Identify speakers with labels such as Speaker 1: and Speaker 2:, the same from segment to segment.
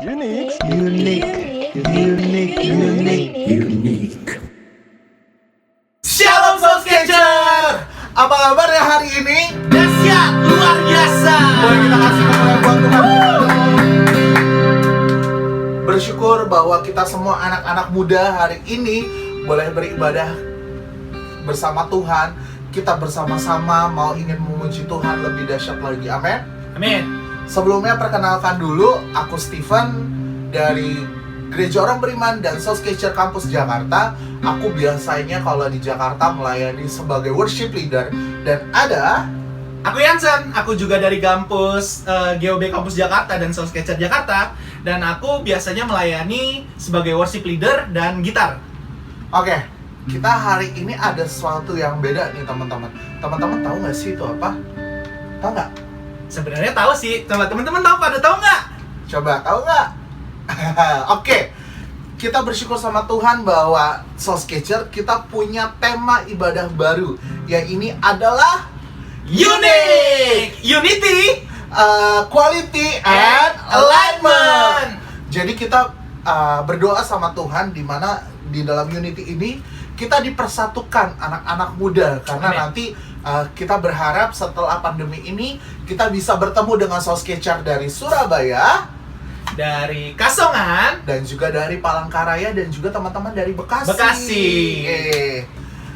Speaker 1: Unique.
Speaker 2: Shalom Soul Sketcher. Apa kabar ya hari ini?
Speaker 3: Dahsyat, luar biasa.
Speaker 2: Boleh kita kasih kemuliaan buat Tuhan. Bersyukur bahwa kita semua anak-anak muda hari ini boleh beribadah bersama Tuhan. Kita bersama-sama mau ingin memuji Tuhan lebih dahsyat lagi. Amin.
Speaker 3: Amin.
Speaker 2: Sebelumnya perkenalkan dulu, aku Steven dari Gereja Orang Beriman dan Soul Sketcher Kampus Jakarta. Aku biasanya kalau di Jakarta melayani sebagai worship leader. Dan ada
Speaker 3: Aku Yansen, aku juga dari kampus GOB Kampus Jakarta dan Soul Sketcher Jakarta. Dan aku biasanya melayani sebagai worship leader dan gitar.
Speaker 2: Oke, kita hari ini ada sesuatu yang beda nih teman-teman. Teman-teman tahu nggak sih itu apa? Tahu nggak?
Speaker 3: Sebenarnya tahu sih, coba teman-teman tahu nggak?
Speaker 2: Coba tahu nggak? Oke, kita bersyukur sama Tuhan bahwa Soul Sketcher kita punya tema ibadah baru. Yang ini adalah
Speaker 3: Unique, Unity,
Speaker 2: Quality and Alignment. Jadi kita berdoa sama Tuhan di mana di dalam Unity ini kita dipersatukan anak-anak muda karena
Speaker 3: Amin.
Speaker 2: nanti kita berharap setelah pandemi ini kita bisa bertemu dengan Soul Sketcher dari Surabaya,
Speaker 3: dari Kasongan,
Speaker 2: dan juga dari Palangkaraya, dan juga teman-teman dari Bekasi.
Speaker 3: Bekasi.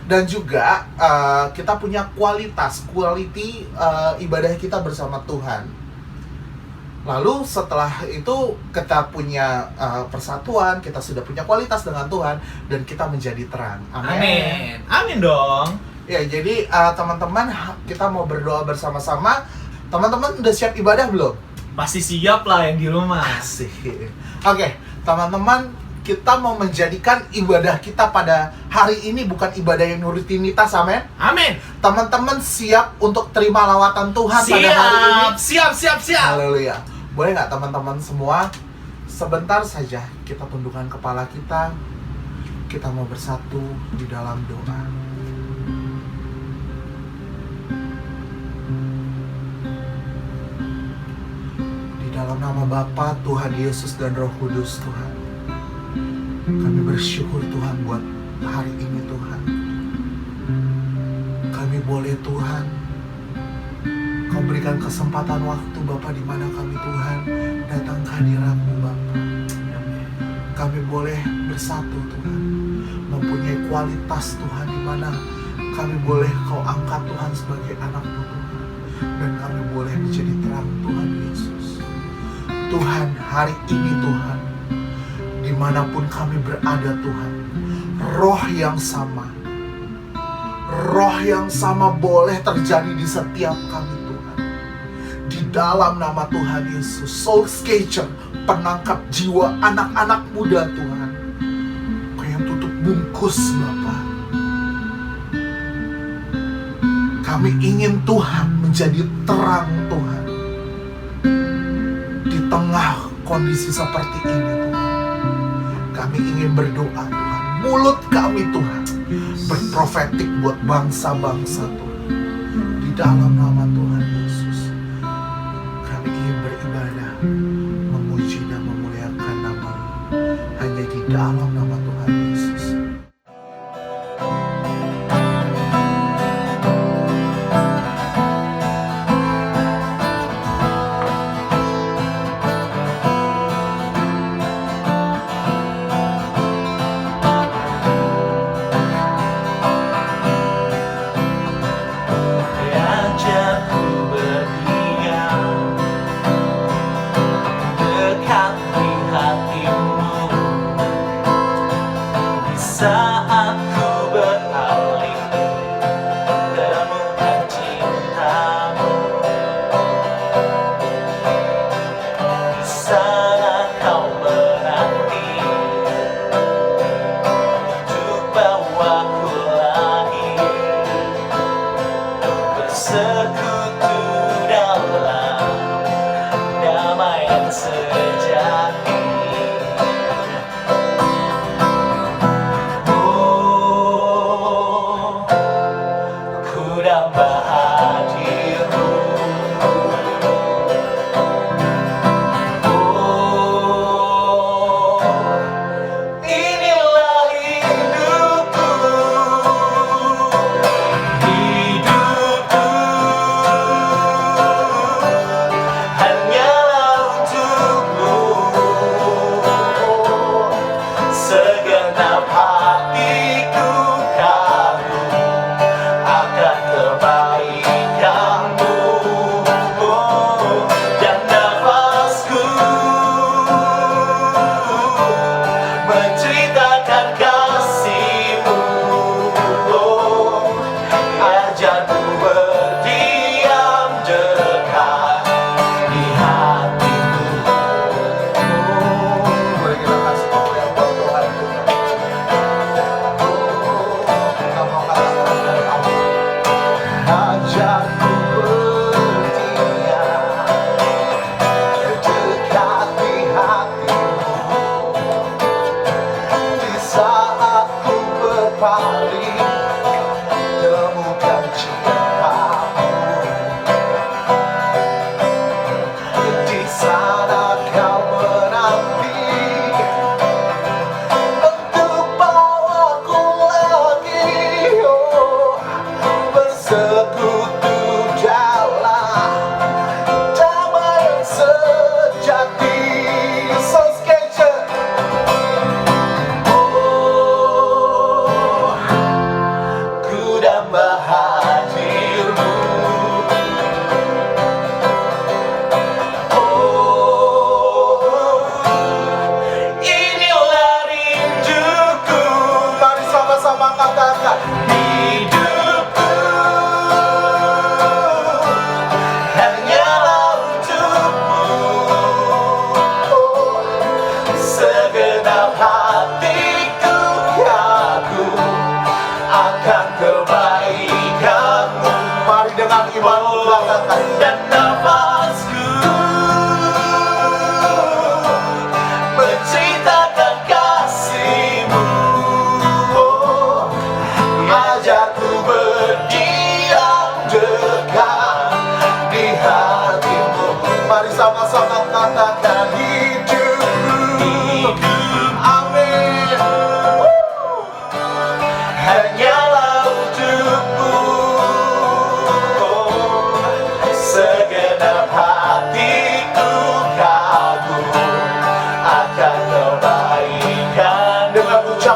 Speaker 2: Dan juga kita punya quality ibadah kita bersama Tuhan. Lalu setelah itu kita punya persatuan, kita sudah punya kualitas dengan Tuhan, dan kita menjadi terang.
Speaker 3: Amin, amin dong.
Speaker 2: Ya, jadi teman-teman, kita mau berdoa bersama-sama. Teman-teman udah siap ibadah belum?
Speaker 3: Pasti siap lah yang di rumah.
Speaker 2: Asik. Oke, teman-teman, kita mau menjadikan ibadah kita pada hari ini bukan ibadah yang rutinitas, amin?
Speaker 3: Amin.
Speaker 2: Teman-teman siap untuk terima lawatan Tuhan pada hari ini?
Speaker 3: Siap.
Speaker 2: Haleluya. Boleh nggak teman-teman semua, sebentar saja kita tundukkan kepala kita. Kita mau bersatu di dalam doa. Di dalam nama Bapa, Tuhan Yesus dan Roh Kudus, Tuhan, kami bersyukur Tuhan buat hari ini Tuhan. Kami boleh Tuhan, Kau berikan kesempatan waktu Bapa di mana kami Tuhan datang ke hadirat-Mu Bapa. Kami boleh bersatu Tuhan, mempunyai kualitas Tuhan di mana kami boleh Kau angkat Tuhan sebagai anak-Mu Tuhan, dan kami boleh menjadi terang Tuhan Yesus. Tuhan, hari ini Tuhan, dimanapun kami berada Tuhan, roh yang sama boleh terjadi di setiap kami Tuhan. Di dalam nama Tuhan Yesus, Soul Sketcher, penangkap jiwa anak-anak muda Tuhan, Kau yang tutup bungkus Bapa. Kami ingin Tuhan menjadi terang Tuhan di tengah kondisi seperti ini Tuhan. Kami ingin berdoa Tuhan, mulut kami Tuhan berprofetik buat bangsa-bangsa Tuhan. Di dalam nama Tuhan Yesus, kami ingin beribadah, memuji dan memuliakan nama-Mu. Hanya di dalam nama Tuhan Yesus.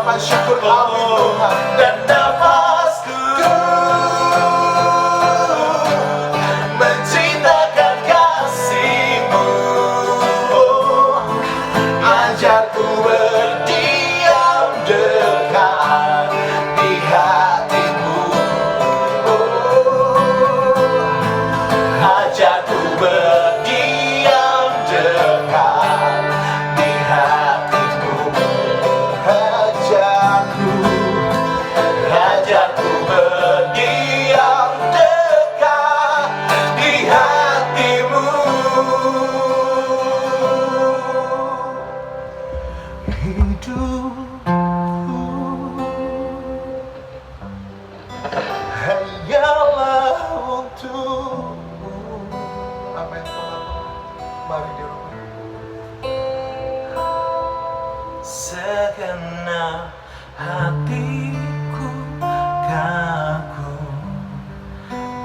Speaker 2: ucapan syukur kami Tuhan.
Speaker 3: Dan nafasku menceritakan kasih-Mu.
Speaker 2: Ajarku berdiam dekat di hati-Mu.
Speaker 3: Ajarku berdiam dekat di hati-Mu. Ajarku berdiam dekat di hati-Mu.
Speaker 2: Hidupku hanyalah untukmu. Amin Tuhan. Mari dirubah.
Speaker 3: Segenap hatiku kagum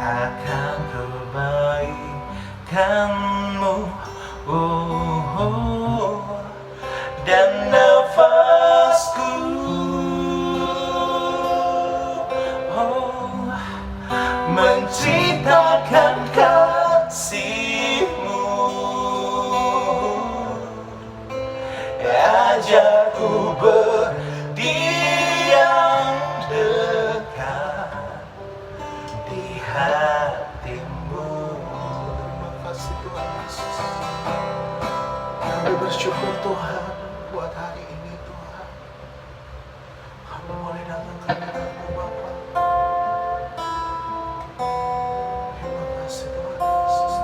Speaker 3: akan kebaikan-Mu, dan nafasku menceritakan kasih-Mu. Ajarku berdiam dekat di hati-Mu.
Speaker 2: Terima kasih Tuhan Yesus. Kami bersyukur Tuhan buat hari ini Tuhan. Kami boleh datang ke hadirat-Mu Bapa. Terima kasih Tuhan Yesus.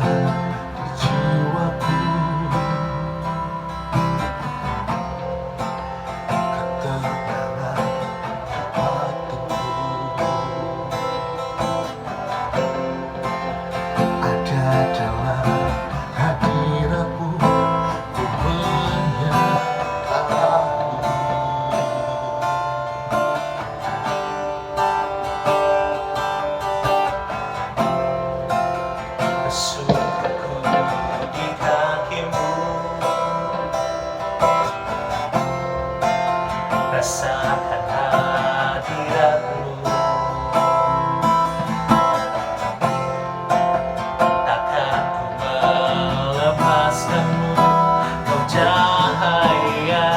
Speaker 2: Syukur kekuatan di jiwaku, ketenangan hatiku, ada dalam hadirat-Mu, ku menyadari
Speaker 3: Bersujudku di kaki-Mu, rasakan hadirat-Mu. Takkan ku melepaskan-Mu, Kau cahaya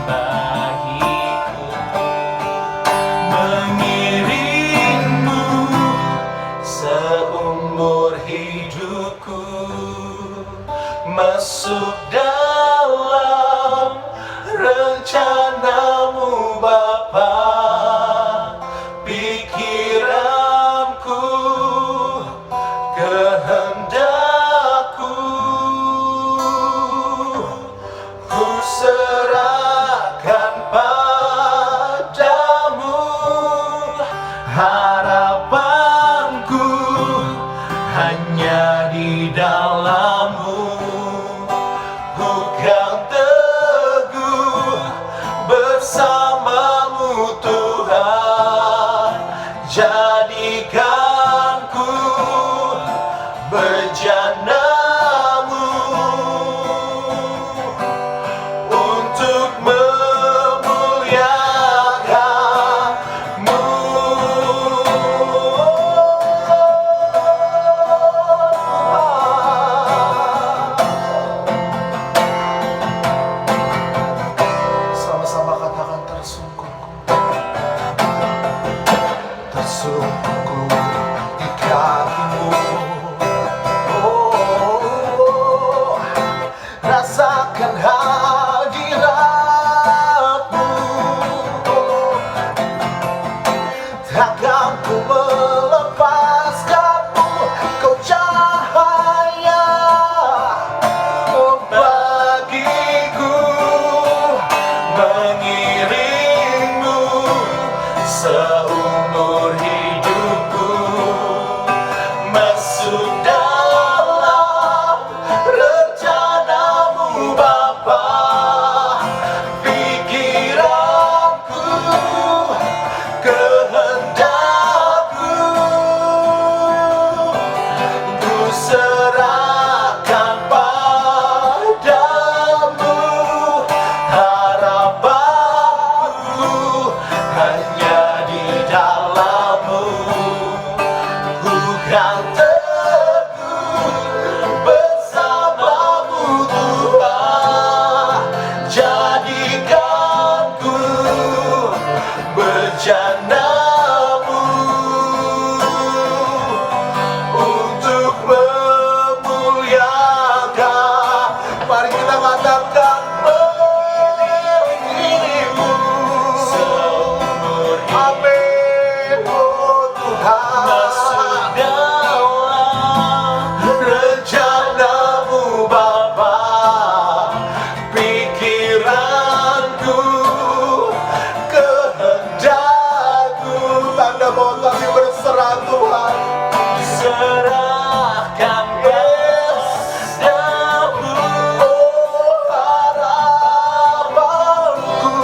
Speaker 3: bagiku. Mengiringmu seumur hidupku, masuk dalam rencana-Mu Bapa. Pikiranku, kehendakku, ku serahkan padamu. Harapanku hanya di dalam-Mu. Ku kan teguh bersama-Mu Tuhan. Jadikanku bejana-Mu untuk memuliakan-Mu.
Speaker 2: sama-sama katakan tersungkurku, tersungkurku di kaki-Mu. Oh, rasakan hadirat-Mu. Takkan ku melepaskan-Mu, Kau cahaya bagiku.
Speaker 3: Mengiringmu
Speaker 2: akan mengiringmu seumur hidup. Amin, oh Tuhan. Masuk dalam rencanamu Bapa, pikiranku, kehendakku. Tanda bahwa kami berserah Tuhan. Serahkan padamu, oh harapanku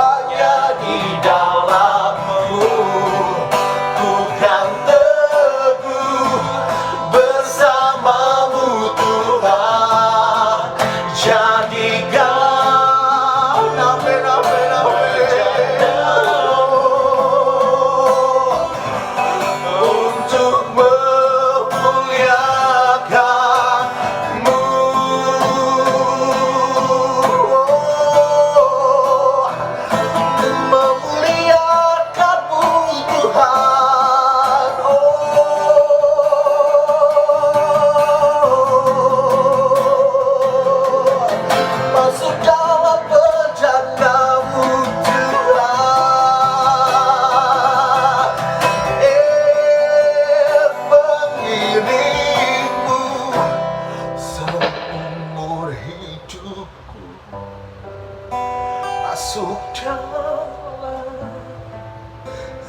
Speaker 2: hanya di dalam-Mu. Ku kan teguh bersama-Mu Tuhan. Jadikan amin, amin, amin, untuk memuliakan-Mu. Memuliakan-Mu Tuhan. Masuk dalam rencana-Mu Tuhan. Mengiringmu seumur hidupku. Masuk dalam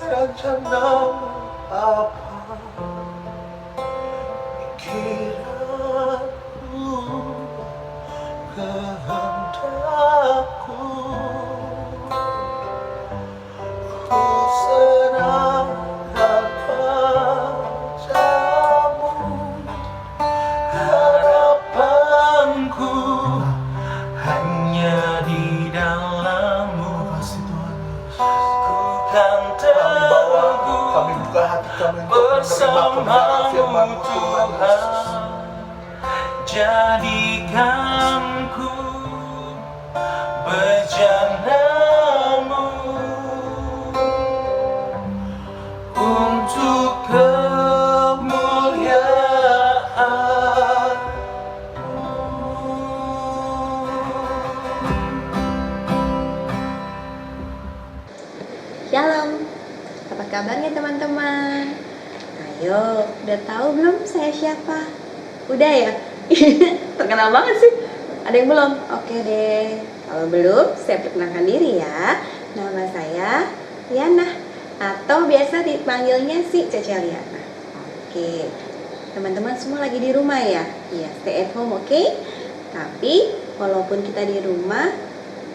Speaker 2: rencana-Mu Bapa, pikiranku, kehendakku, ku serahkan padamu. Harapanku hanya di dalam-Mu. Ku kan teguh
Speaker 1: Kami buka hati kami untuk menerima
Speaker 2: bersama-Mu
Speaker 1: kebenaran firman-Mu Tuhan
Speaker 2: Tuhan.
Speaker 1: Yesus.
Speaker 2: Jadikanku bejana-Mu untuk
Speaker 4: Shalom, apa kabarnya teman-teman? Ayo, udah tahu belum saya siapa? Udah ya? Terkenal banget sih. Ada yang belum? Oke deh. Kalau belum, saya perkenalkan diri ya. Nama saya Liana, atau biasa dipanggilnya si Cece Liana. Oke, teman-teman semua lagi di rumah ya? Iya, stay at home, oke? Tapi walaupun kita di rumah,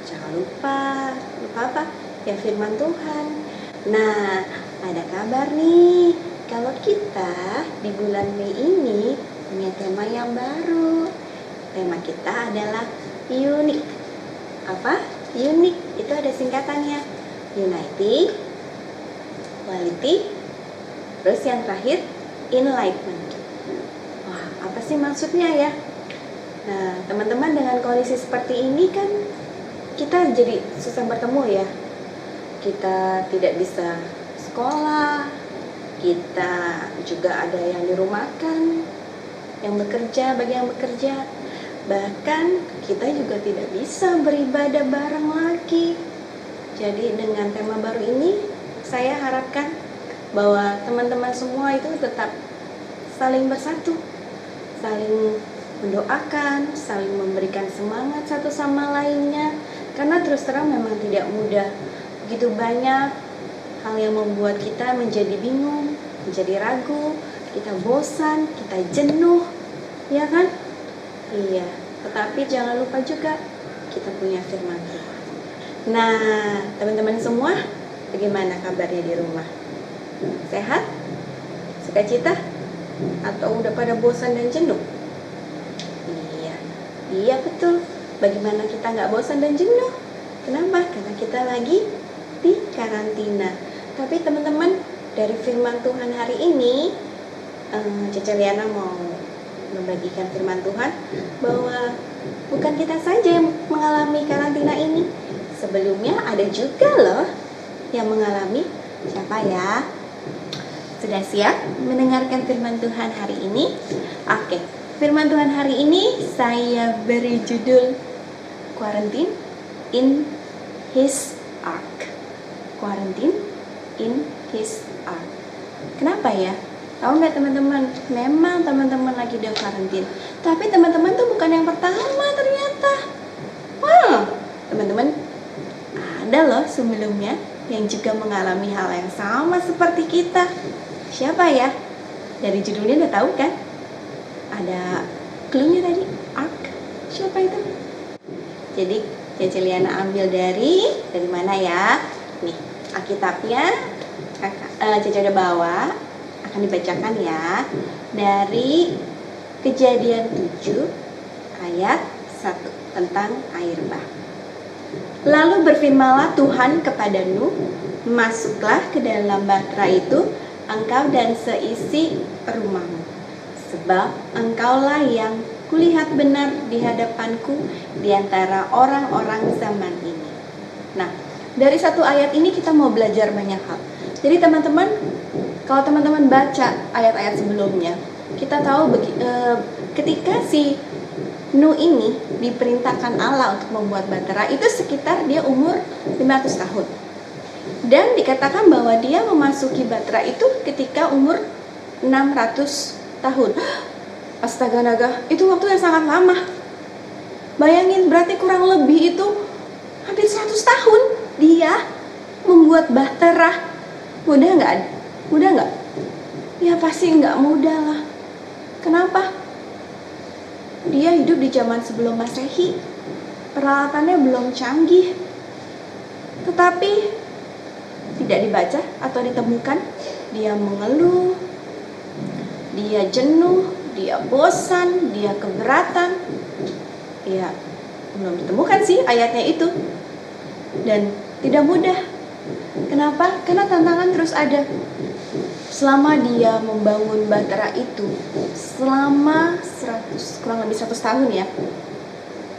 Speaker 4: jangan lupa apa? Ya firman Tuhan. Nah, ada kabar nih. Kalau kita di bulan Mei ini punya tema yang baru. Tema kita adalah unik. Apa? Unik. Itu ada singkatannya. Unity, quality, terus yang terakhir enlightenment. Wah, apa sih maksudnya ya? Nah, teman-teman, dengan kondisi seperti ini kan kita jadi susah bertemu ya. Kita tidak bisa sekolah, kita juga ada yang dirumahkan, yang bekerja, bagi yang bekerja. Bahkan kita juga tidak bisa beribadah bareng lagi. Jadi dengan tema baru ini, saya harapkan bahwa teman-teman semua itu tetap saling bersatu, saling mendoakan, saling memberikan semangat satu sama lainnya. Karena terus terang memang tidak mudah. Begitu banyak hal yang membuat kita menjadi bingung, menjadi ragu, kita bosan, kita jenuh, ya kan? Iya, tetapi jangan lupa juga kita punya firman Tuhan. Nah, teman-teman semua, bagaimana kabarnya di rumah? Sehat? Sukacita? Atau udah pada bosan dan jenuh? Iya betul. Bagaimana kita nggak bosan dan jenuh? Kenapa? Karena kita lagi di karantina. Tapi teman-teman, dari firman Tuhan hari ini, Cece Liana mau membagikan firman Tuhan bahwa bukan kita saja yang mengalami karantina ini. Sebelumnya ada juga loh yang mengalami. Siapa ya? Sudah siap mendengarkan firman Tuhan hari ini? Oke, firman Tuhan hari ini saya beri judul quarantine in his ark. Quarantine in his ark. Kenapa ya? Tahu nggak teman-teman? Memang teman-teman lagi di karantin. Tapi teman-teman tuh bukan yang pertama ternyata. Teman-teman, ada loh sebelumnya yang juga mengalami hal yang sama seperti kita. Siapa ya? Dari judulnya udah tahu kan? Ada clue-nya tadi, ark. Siapa itu? Jadi Cece Liana ambil dari mana ya? Nih, Alkitabnya Cece udah bawa, akan dibacakan ya. Dari Kejadian 7 ayat 1 tentang air bah. Lalu berfirmanlah Tuhan kepada Nuh, masuklah ke dalam bahtera itu, engkau dan seisi rumahmu, sebab engkaulah yang kulihat benar di hadapanku di antara orang-orang zaman ini. Nah, dari satu ayat ini kita mau belajar banyak hal. Jadi teman-teman, kalau teman-teman baca ayat-ayat sebelumnya, kita tahu ketika si Nuh ini diperintahkan Allah untuk membuat bahtera, itu sekitar dia umur 500 tahun. Dan dikatakan bahwa dia memasuki bahtera itu ketika umur 600 tahun. Astaga naga, itu waktu yang sangat lama. Bayangin, berarti kurang lebih itu hampir 100 tahun dia membuat bahtera. Mudah nggak? Mudah nggak? Ya pasti nggak mudah lah. Kenapa? Dia hidup di zaman sebelum Masehi. Peralatannya belum canggih. Tetapi tidak dibaca atau ditemukan, dia mengeluh, dia jenuh, dia bosan, dia keberatan. Ya, belum ditemukan sih ayatnya itu. Dan tidak mudah. Kenapa? Karena tantangan terus ada. Selama dia membangun bahtera itu, selama kurang lebih 100 tahun ya,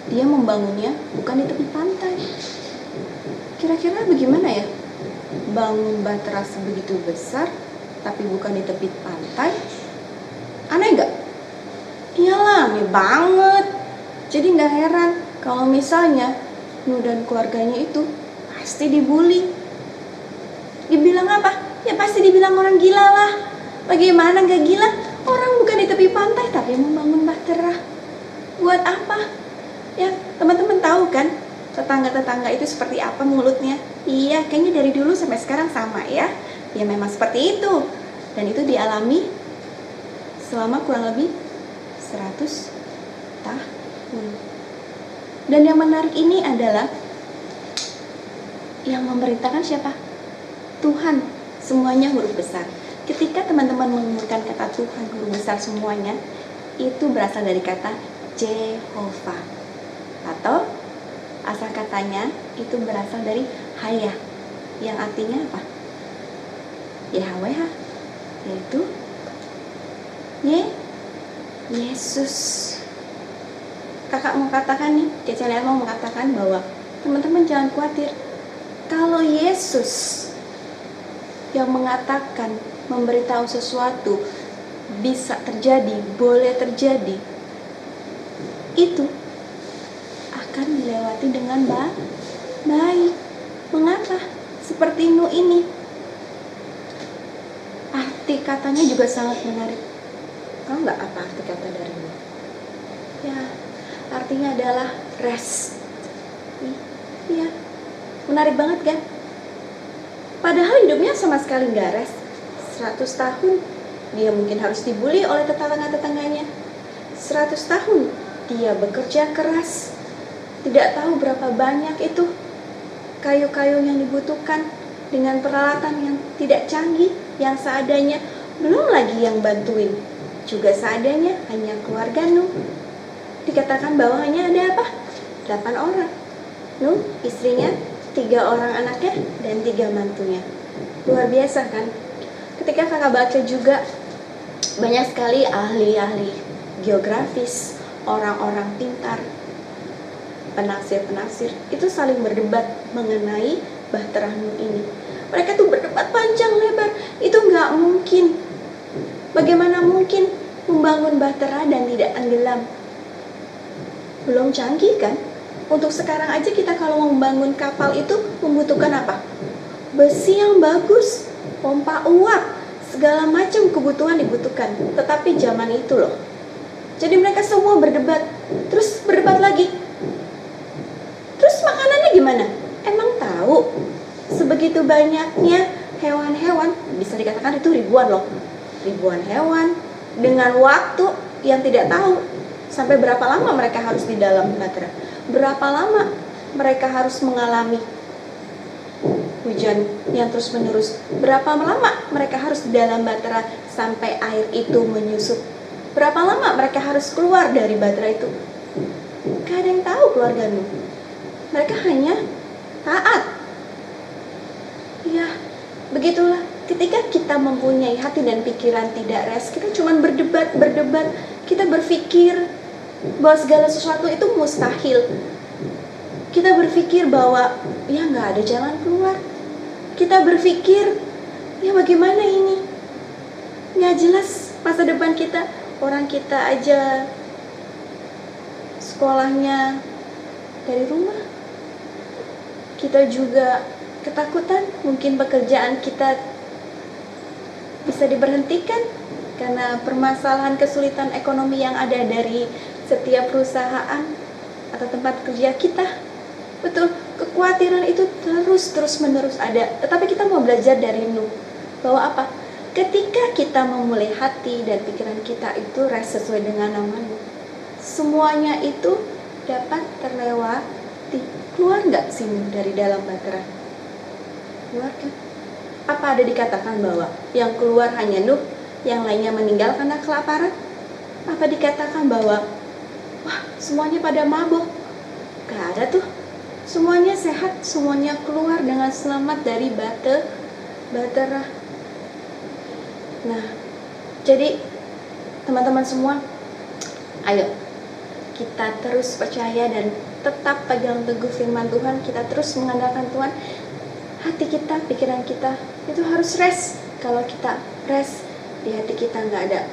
Speaker 4: dia membangunnya bukan di tepi pantai. Kira-kira bagaimana ya? Bangun bahtera sebegitu besar, tapi bukan di tepi pantai. Aneh nggak? Iyalah, aneh banget. Jadi nggak heran kalau misalnya Nuh dan keluarganya itu pasti dibully. Dibilang apa? Ya pasti dibilang orang gila lah. Bagaimana nggak gila? Orang bukan di tepi pantai tapi membangun bahtera. Buat apa? Ya teman-teman tahu kan tetangga-tetangga itu seperti apa mulutnya? Iya, kayaknya dari dulu sampai sekarang sama ya. Ya memang seperti itu. Dan itu dialami selama kurang lebih 100 tahun. Dan yang menarik ini adalah yang memerintahkan siapa? Tuhan. Semuanya huruf besar. Ketika teman-teman menemukan kata Tuhan huruf besar semuanya, itu berasal dari kata Jehovah. Atau asal katanya itu berasal dari Haya, yang artinya apa? Yahweh, yaitu Yesus. Kakak mau katakan nih, Cece Liana mau mengatakan bahwa teman-teman jangan khawatir. Kalau Yesus yang mengatakan, memberitahu sesuatu bisa terjadi, boleh terjadi, itu akan dilewati dengan baik. Mengapa? Seperti Nuh ini. Arti katanya juga sangat menarik. Tahu nggak apa arti kata dari Nuh? Ya, artinya adalah rest. Iya, menarik banget kan? Padahal hidupnya sama sekali nggak rest. 100 tahun dia mungkin harus dibully oleh tetangga-tetangganya. 100 tahun dia bekerja keras. Tidak tahu berapa banyak itu kayu-kayu yang dibutuhkan dengan peralatan yang tidak canggih, yang seadanya. Belum lagi yang bantuin, juga seadanya, hanya keluarga Nuh. Dikatakan bahwa hanya ada apa? 8 orang. Nuh, istrinya, 3 orang anaknya, dan 3 mantunya. Luar biasa kan? Ketika kakak baca juga, banyak sekali ahli-ahli geografis, orang-orang pintar, penafsir-penafsir, itu saling berdebat mengenai bahtera Nuh ini. Mereka tuh berdebat panjang lebar. Itu nggak mungkin. Bagaimana mungkin membangun bahtera dan tidak tenggelam? Belum canggih kan? Untuk sekarang aja kita kalau mau membangun kapal itu membutuhkan apa? Besi yang bagus, pompa uap, segala macam kebutuhan dibutuhkan. Tetapi zaman itu loh. Jadi mereka semua berdebat, terus berdebat lagi. Terus makanannya gimana? Emang tahu? Sebegitu banyaknya hewan-hewan, bisa dikatakan itu ribuan loh. Ribuan hewan dengan waktu yang tidak tahu sampai berapa lama mereka harus di dalam bahtera. Berapa lama mereka harus mengalami hujan yang terus menerus. Berapa lama mereka harus di dalam bahtera sampai air itu menyusut. Berapa lama mereka harus keluar dari bahtera itu. Gak ada yang tahu keluarga Nuh. Mereka hanya taat. Ya, begitulah. Ketika kita mempunyai hati dan pikiran tidak rest, kita cuma berdebat, kita berpikir bahwa segala sesuatu itu mustahil. Kita berpikir bahwa ya nggak ada jalan keluar. Kita berpikir ya bagaimana ini? Nggak jelas masa depan kita. Orang kita aja sekolahnya dari rumah. Kita juga ketakutan, mungkin pekerjaan kita bisa diberhentikan karena permasalahan kesulitan ekonomi yang ada dari setiap perusahaan atau tempat kerja kita. Betul, kekhawatiran itu terus menerus ada. Tetapi kita mau belajar dari Nuh bahwa apa? Ketika kita memulai hati dan pikiran kita itu rest sesuai dengan nama Nuh, semuanya itu dapat terlewati. Keluar nggak sih Nuh dari dalam bahtera? Keluar kan? Apa ada dikatakan bahwa yang keluar hanya Nuh, yang lainnya meninggal karena kelaparan? Apa dikatakan bahwa wah semuanya pada mabuk? Gak ada tuh. Semuanya sehat, semuanya keluar dengan selamat dari bahtera. Nah, jadi teman-teman semua, ayo kita terus percaya dan tetap pegang teguh firman Tuhan. Kita terus mengandalkan Tuhan. Hati kita, pikiran kita itu harus rest. Kalau kita rest, di hati kita nggak ada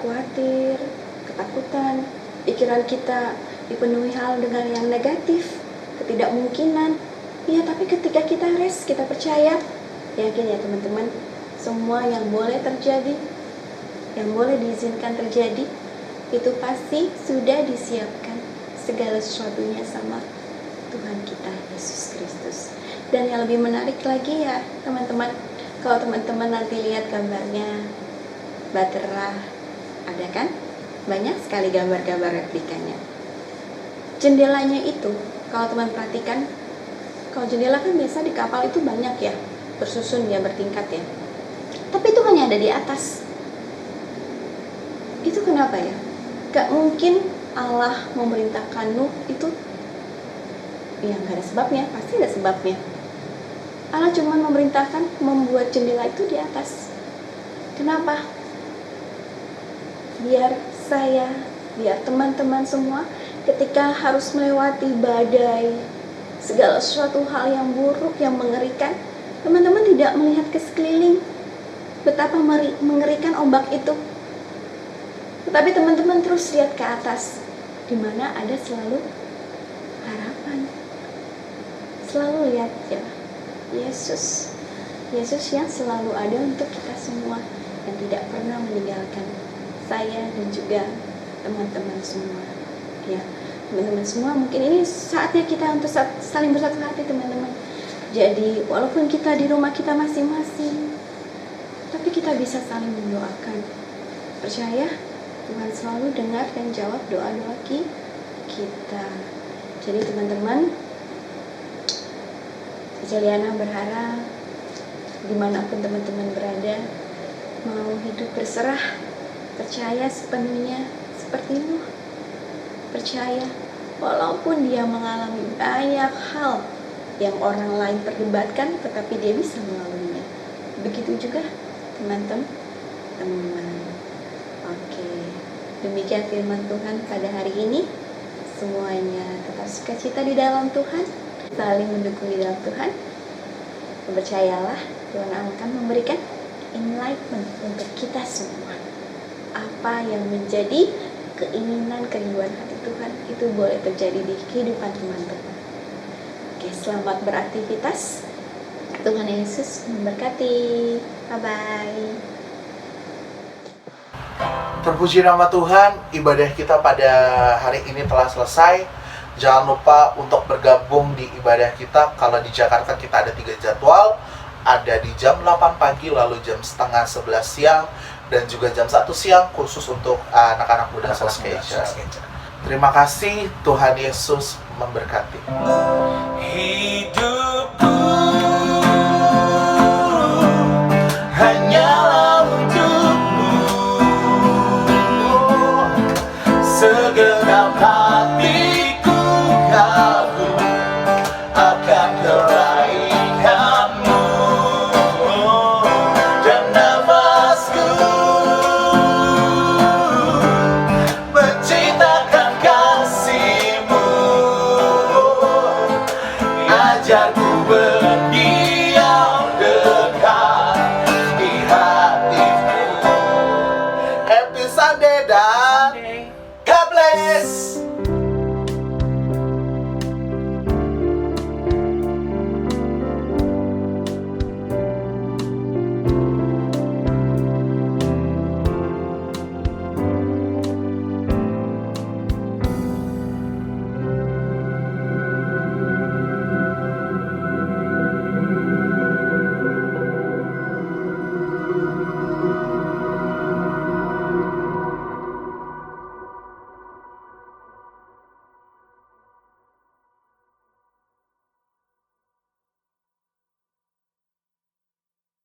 Speaker 4: khawatir, ketakutan, pikiran kita dipenuhi hal dengan yang negatif, ketidakmungkinan. Iya, tapi ketika kita rest, kita percaya, yakin ya teman-teman, semua yang boleh terjadi, yang boleh diizinkan terjadi, itu pasti sudah disiapkan segala sesuatunya sama Tuhan kita Yesus Kristus. Dan yang lebih menarik lagi ya teman-teman, kalau teman-teman nanti lihat gambarnya bahtera, ada kan? Banyak sekali gambar-gambar replikanya. Jendelanya itu, kalau teman perhatikan, kalau jendela kan biasa di kapal itu banyak ya, bersusun ya, bertingkat ya. Tapi itu hanya ada di atas. Itu kenapa ya? Gak mungkin Allah memerintahkan Nuh itu, ya gak ada sebabnya, pasti ada sebabnya. Allah cuma memerintahkan membuat jendela itu di atas. Kenapa? Biar saya, biar teman-teman semua ketika harus melewati badai, segala sesuatu hal yang buruk, yang mengerikan, teman-teman tidak melihat ke sekeliling betapa mengerikan ombak itu. Tetapi teman-teman terus lihat ke atas, di mana ada selalu harapan. Selalu lihat ya, Yesus yang selalu ada untuk kita semua, yang tidak pernah meninggalkan saya dan juga teman-teman semua. Ya, teman-teman semua, mungkin ini saatnya kita untuk saling bersatu hati teman-teman. Jadi walaupun kita di rumah kita masing-masing, tapi kita bisa saling mendoakan. Percaya Tuhan selalu dengar dan jawab doa-doa kita. Jadi teman-teman, Jaliana berharap dimanapun teman-teman berada, mau hidup berserah, percaya sepenuhnya seperti Nuh. Percaya walaupun dia mengalami banyak hal yang orang lain perdebatkan, tetapi dia bisa melaluinya. Begitu juga teman-teman. Oke, demikian firman Tuhan pada hari ini. Semuanya tetap sukacita di dalam Tuhan, saling mendukung di dalam Tuhan. Percayalah, Tuhan akan memberikan enlightenment untuk kita semua. Apa yang menjadi keinginan kerinduan hati Tuhan itu boleh terjadi di kehidupan teman-teman. Oke, selamat beraktivitas. Tuhan Yesus memberkati. Bye-bye.
Speaker 2: Terpuji nama Tuhan, ibadah kita pada hari ini telah selesai. Jangan lupa untuk bergabung di ibadah kita. Kalau di Jakarta kita ada 3 jadwal. Ada di jam 8 pagi, lalu jam setengah 11 siang, dan juga jam 1 siang khusus untuk anak-anak muda Soulscatcher. Terima kasih, Tuhan Yesus memberkati.
Speaker 3: Hidupku hanyalah untukmu, segenap hatiku kagum akan kebaikanmu, dan nafasku menciptakan kasih-Mu. Ajarku berdiam dekat di hatimu.
Speaker 2: Happy Sunday dan God bless.